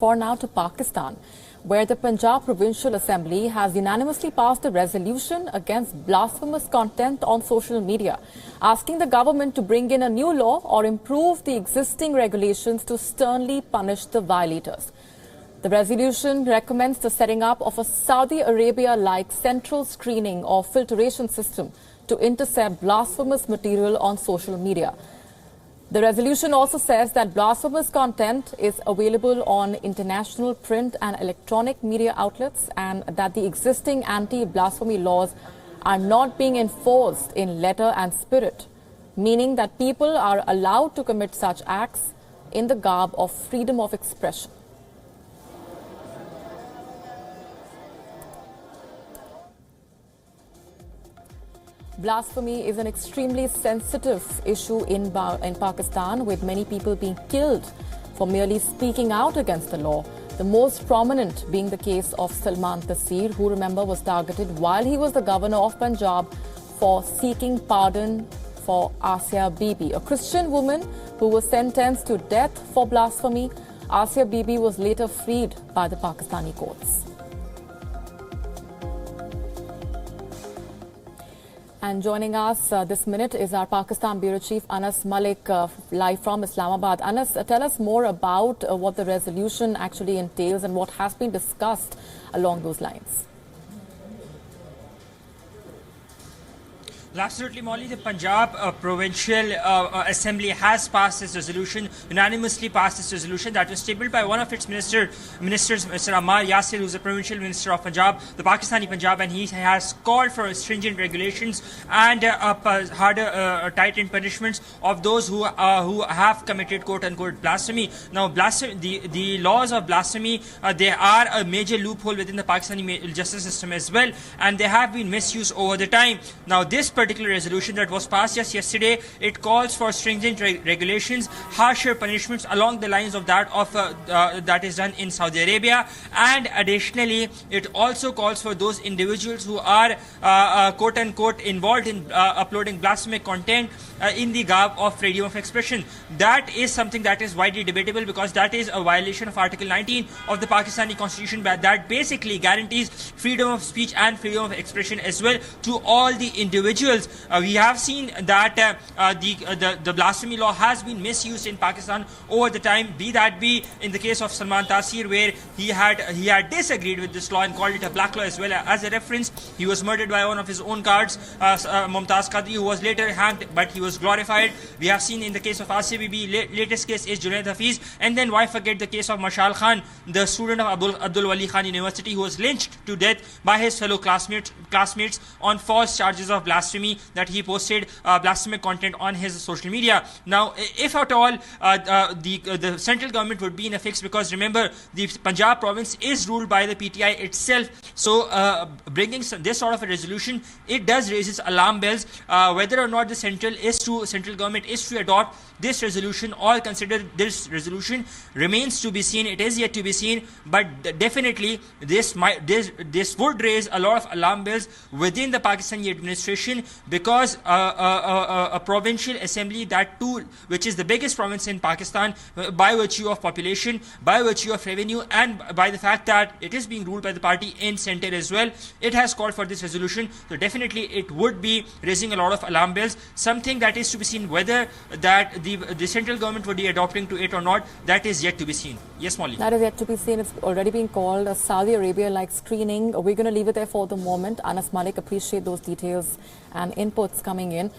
For now to Pakistan, where the Punjab Provincial Assembly has unanimously passed a resolution against blasphemous content on social media, asking the government to bring in a new law or improve the existing regulations to sternly punish the violators. The resolution recommends the setting up of a Saudi Arabia-like central screening or filtration system to intercept blasphemous material on social media. The resolution also says that blasphemous content is available on international print and electronic media outlets and that the existing anti-blasphemy laws are not being enforced in letter and spirit, meaning that people are allowed to commit such acts in the garb of freedom of expression. Blasphemy is an extremely sensitive issue in Pakistan, with many people being killed for merely speaking out against the law. The most prominent being the case of Salman Taseer, who, remember, was targeted while he was the governor of Punjab for seeking pardon for Asia Bibi, a Christian woman who was sentenced to death for blasphemy. Asia Bibi was later freed by the Pakistani courts. And joining us this minute is our Pakistan Bureau Chief Anas Malik, live from Islamabad. Anas, tell us more about what the resolution actually entails and what has been discussed along those lines. Well, absolutely, Molly. The Punjab Provincial Assembly has passed this resolution, unanimously passed this resolution that was tabled by one of its ministers, Mr. Ammar Yasir, who's the Provincial Minister of Punjab, the Pakistani Punjab, and he has called for stringent regulations and harder, tightened punishments of those who have committed quote-unquote blasphemy. Now, the laws of blasphemy, they are a major loophole within the Pakistani justice system as well, and they have been misused over the time. Now, this particular resolution that was passed just yesterday, it calls for stringent regulations, harsher punishments along the lines of that is done in Saudi Arabia, and additionally it also calls for those individuals who are quote unquote involved in uploading blasphemic content in the garb of freedom of expression. That is something that is widely debatable, because that is a violation of Article 19 of the Pakistani Constitution, that basically guarantees freedom of speech and freedom of expression as well to all the individuals. We have seen that the blasphemy law has been misused in Pakistan over the time, be in the case of Salman Taseer, where he had disagreed with this law and called it a black law as well. As a reference, he was murdered by one of his own guards, Mumtaz Qadri, who was later hanged, but he was glorified. We have seen in the case of Asia Bibi, latest case is Junaid Hafiz, and then why forget the case of Mashal Khan, the student of Abdul Wali Khan University, who was lynched to death by his fellow classmates on false charges of blasphemy, that he posted blasphemic content on his social media. Now, if at all the central government would be in a fix, because remember, the Punjab province is ruled by the PTI itself, so bringing this sort of a resolution, it does raise alarm bells. Whether or not the central government is to adopt this resolution or consider this resolution remains to be seen. It is yet to be seen, but definitely this would raise a lot of alarm bells within the Pakistani administration, because a provincial assembly, that too, which is the biggest province in Pakistan by virtue of population, by virtue of revenue, and by the fact that it is being ruled by the party in center as well, it has called for this resolution. So definitely it would be raising a lot of alarm bells. Something that is to be seen, whether that the central government would be adopting to it or not, that is yet to be seen. Yes, Molly. That is yet to be seen. It's already been called a Saudi Arabia-like screening. We're going to leave it there for the moment. Anas Malik, appreciate those details and inputs coming in.